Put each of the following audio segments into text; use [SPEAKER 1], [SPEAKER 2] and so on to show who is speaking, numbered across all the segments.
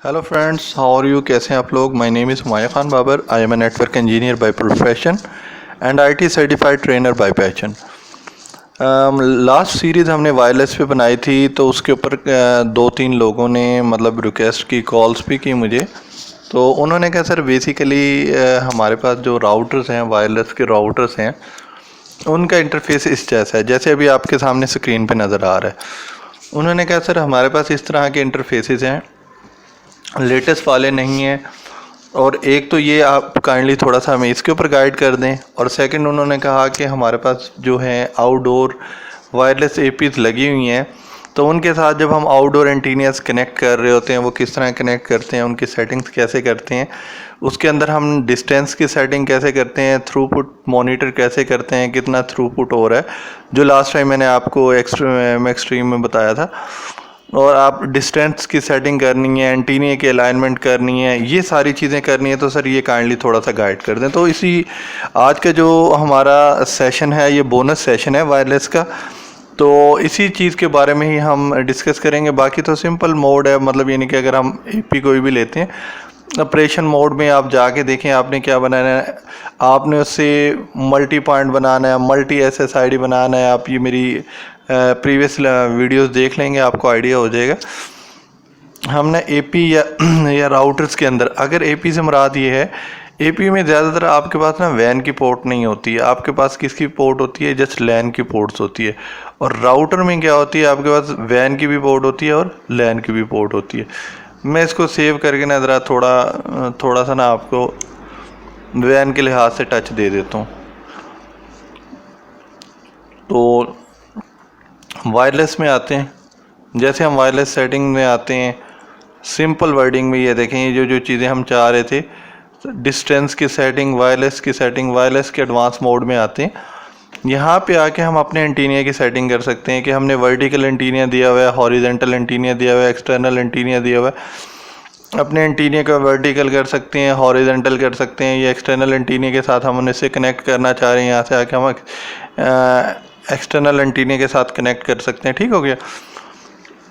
[SPEAKER 1] Hello friends, how are you? कैसे हैं आप लोग? My name is Humayun Khan Babar. I am a network engineer by profession and IT certified trainer by passion. Last series हमने wireless पे बनाई थी, तो उसके ऊपर दो तीन लोगों ने मतलब रिक्वेस्ट की, कॉल्स भी की मुझे। तो उन्होंने कहा सर बेसिकली हमारे पास जो राउटर्स हैं, वायरलेस के राउटर्स हैं, उनका इंटरफेस इस जैसा है जैसे अभी आपके सामने स्क्रीन पे नज़र आ रहा है। उन्होंने कहा सर हमारे पास इस तरह के इंटरफेसेस हैं, लेटेस्ट वाले नहीं हैं, और एक तो ये आप काइंडली थोड़ा सा हमें इसके ऊपर गाइड कर दें। और सेकंड उन्होंने कहा कि हमारे पास जो है आउटडोर वायरलेस एपीज़ लगी हुई हैं, तो उनके साथ जब हम आउटडोर एंटीनियाज कनेक्ट कर रहे होते हैं, वो किस तरह कनेक्ट करते हैं, उनकी सेटिंग्स कैसे करते हैं, उसके अंदर हम डिस्टेंस की सेटिंग कैसे करते हैं, थ्रूपुट मॉनिटर कैसे करते हैं, कितना थ्रूपुट हो रहा है, जो लास्ट टाइम मैंने आपको एक्सट्रीम में बताया था। और आप डिस्टेंस की सेटिंग करनी है, एंटीनिया की अलाइनमेंट करनी है, ये सारी चीज़ें करनी है। तो सर ये काइंडली थोड़ा सा गाइड कर दें। तो इसी आज का जो हमारा सेशन है, ये बोनस सेशन है वायरलेस का, तो इसी चीज़ के बारे में ही हम डिस्कस करेंगे। बाकी तो सिंपल मोड है, मतलब ये नहीं कि अगर हम एपी कोई भी लेते हैं, ऑपरेशन मोड में आप जाके देखें आपने क्या बनाना है। आपने उससे मल्टी पॉइंट बनाना है, मल्टी SSID बनाना है। आप ये मेरी प्रीवियस वीडियोस देख लेंगे, आपको आइडिया हो जाएगा। हमने एपी या राउटर्स के अंदर, अगर एपी से मुराद ये है, एपी में ज़्यादातर आपके पास ना वैन की पोर्ट नहीं होती है, आपके पास किसकी पोर्ट होती है, जस्ट लैन की पोर्ट्स होती है। और राउटर में क्या होती है, आपके पास वैन की भी पोर्ट होती है और लैन की भी पोर्ट होती है। मैं इसको सेव करके ना ज़रा थोड़ा सा ना आपको वैन के लिहाज से टच दे देता हूँ। तो वायरलेस में आते हैं, जैसे हम वायरलेस सेटिंग में आते हैं, सिंपल वर्डिंग में ये देखें, ये जो चीज़ें हम चाह रहे थे, डिस्टेंस की सेटिंग, वायरलेस की सेटिंग, वायरलेस के एडवांस मोड में आते हैं। यहाँ पे आके हम अपने एंटीनिया की सेटिंग कर सकते हैं कि हमने वर्टिकल एंटीनिया दिया हुआ है, हॉरिजेंटल एंटीनिया दिया हुआ है, एक्सटर्नल एंटीनिया दिया हुआ है। अपने एंटीनिया का वर्टिकल कर सकते हैं, हॉरिजेंटल कर सकते हैं, या एक्सटर्नल एंटीनिया के साथ हम उन्हें कनेक्ट करना चाह रहे हैं, यहाँ से आके हम एक्सटर्नल एंटीनिया के साथ कनेक्ट कर सकते हैं। ठीक हो गया।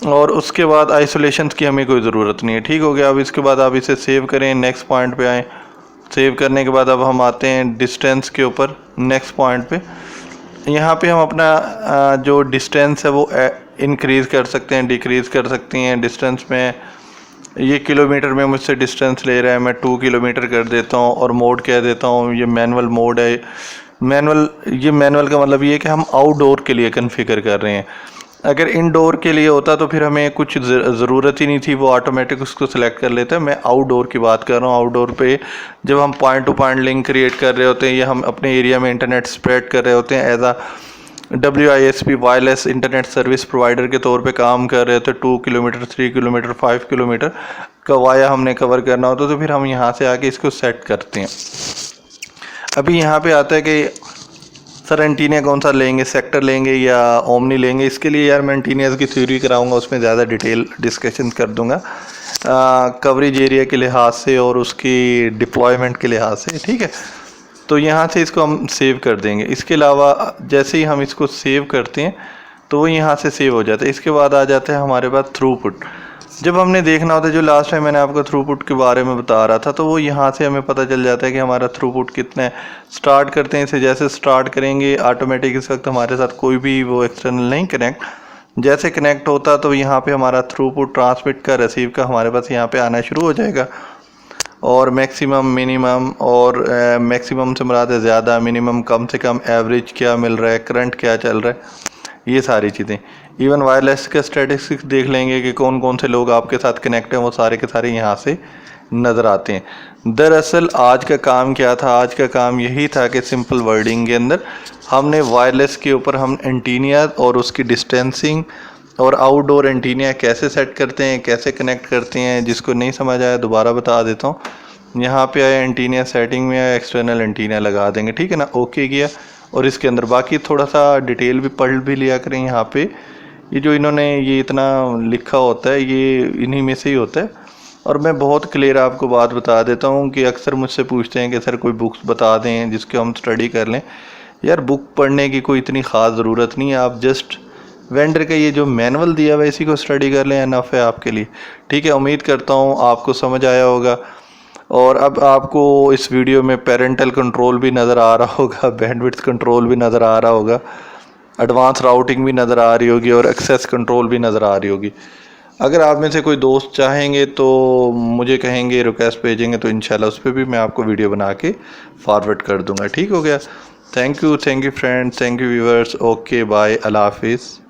[SPEAKER 1] और उसके बाद आइसोलेशन की हमें कोई ज़रूरत नहीं है। ठीक हो गया। अब इसके बाद आप इसे सेव करें, नेक्स्ट पॉइंट पे आएँ। सेव करने के बाद अब हम आते हैं डिस्टेंस के ऊपर, नेक्स्ट पॉइंट पे। यहाँ पे हम अपना जो डिस्टेंस है वो इंक्रीज़ कर सकते हैं, डिक्रीज़ कर सकते हैं। डिस्टेंस में ये किलोमीटर में मुझसे डिस्टेंस ले रहा है, मैं 2 किलोमीटर कर देता हूँ, और मोड कह देता हूँ ये मैनुअल मोड है। मैनुअल का मतलब ये है कि हम आउटडोर के लिए कन्फिगर कर रहे हैं। अगर इनडोर के लिए होता तो फिर हमें कुछ ज़रूरत ही नहीं थी, वो ऑटोमेटिक उसको सिलेक्ट कर लेता है। मैं आउटडोर की बात कर रहा हूँ। आउटडोर पे जब हम point two point link create कर रहे होते हैं, या हम अपने एरिया में इंटरनेट स्प्रेड कर रहे होते हैं, एज आ WISP wireless internet service provider के तौर पे काम कर रहे होते हैं, 2 किलोमीटर, 3 किलोमीटर, 5 किलोमीटर का वाया हमने कवर करना होता, तो फिर हम यहाँ से आके इसको सेट करते हैं। अभी यहाँ पे आता है कि सर एंटीनिया कौन सा लेंगे, सेक्टर लेंगे या ओमनी लेंगे। इसके लिए यार मैं एंटीनियाज़ की थ्योरी कराऊंगा, उसमें ज़्यादा डिटेल डिस्कशन कर दूंगा कवरेज एरिया के लिहाज से और उसकी डिप्लॉयमेंट के लिहाज से। ठीक है। तो यहाँ से इसको हम सेव कर देंगे। इसके अलावा जैसे ही हम इसको सेव करते हैं तो वो यहाँ से सेव हो जाता है। इसके बाद आ जाता है हमारे पास थ्रूपुट। जब हमने देखना होता है, जो लास्ट टाइम मैंने आपको थ्रूपुट के बारे में बता रहा था, तो वो यहाँ से हमें पता चल जाता है कि हमारा थ्रूपुट कितना है। स्टार्ट करते हैं इसे, जैसे स्टार्ट करेंगे ऑटोमेटिक इस वक्त हमारे साथ कोई भी वो एक्सटर्नल नहीं कनेक्ट, जैसे कनेक्ट होता तो यहाँ पे हमारा थ्रूपुट ट्रांसमिट का, रिसीव का हमारे पास यहाँ पे आना शुरू हो जाएगा। और मैक्सिमम, मिनिमम, और मैक्सिमम से मुराद है ज़्यादा, मिनिमम कम से कम, एवरेज क्या मिल रहा है, करंट क्या चल रहा है, ये सारी चीज़ें। इवन वायरलेस के स्टैटिस्टिक्स देख लेंगे कि कौन कौन से लोग आपके साथ कनेक्ट हैं, वो सारे के सारे यहाँ से नज़र आते हैं। दरअसल आज का काम क्या था? आज का काम यही था कि सिंपल वर्डिंग के अंदर हमने वायरलेस के ऊपर हम एंटीनिया और उसकी डिस्टेंसिंग और आउटडोर एंटीनिया कैसे सेट करते हैं, कैसे कनेक्ट करते हैं। जिसको नहीं समझ आया दोबारा बता देता हूँ। यहाँ पे आया एंटीनिया सेटिंग में आया, एक्सटर्नल एंटीनिया लगा देंगे। ठीक है ना, ओके किया। और इसके अंदर बाकी थोड़ा सा डिटेल भी पढ़ भी लिया करें। यहाँ पे ये जो इन्होंने ये इतना लिखा होता है, ये इन्हीं में से ही होता है। और मैं बहुत क्लियर आपको बात बता देता हूँ कि अक्सर मुझसे पूछते हैं कि सर कोई बुक्स बता दें जिसको हम स्टडी कर लें। यार बुक पढ़ने की कोई इतनी ख़ास ज़रूरत नहीं है। आप जस्ट वेंडर का ये जो मैनुअल दिया हुआ है इसी को स्टडी कर लें, इनफ है आपके लिए। ठीक है, उम्मीद करता हूँ आपको समझ आया होगा। और अब आपको इस वीडियो में पेरेंटल कंट्रोल भी नज़र आ रहा होगा, बैंडविड्थ कंट्रोल भी नज़र आ रहा होगा, एडवांस राउटिंग भी नज़र आ रही होगी और एक्सेस कंट्रोल भी नज़र आ रही होगी। अगर आप में से कोई दोस्त चाहेंगे तो मुझे कहेंगे, रिक्वेस्ट भेजेंगे तो इंशाल्लाह उस पर भी मैं आपको वीडियो बना के फॉरवर्ड कर दूंगा। ठीक हो गया। Thank you friends, thank you viewers. Okay bye, अल्लाह हाफिज़।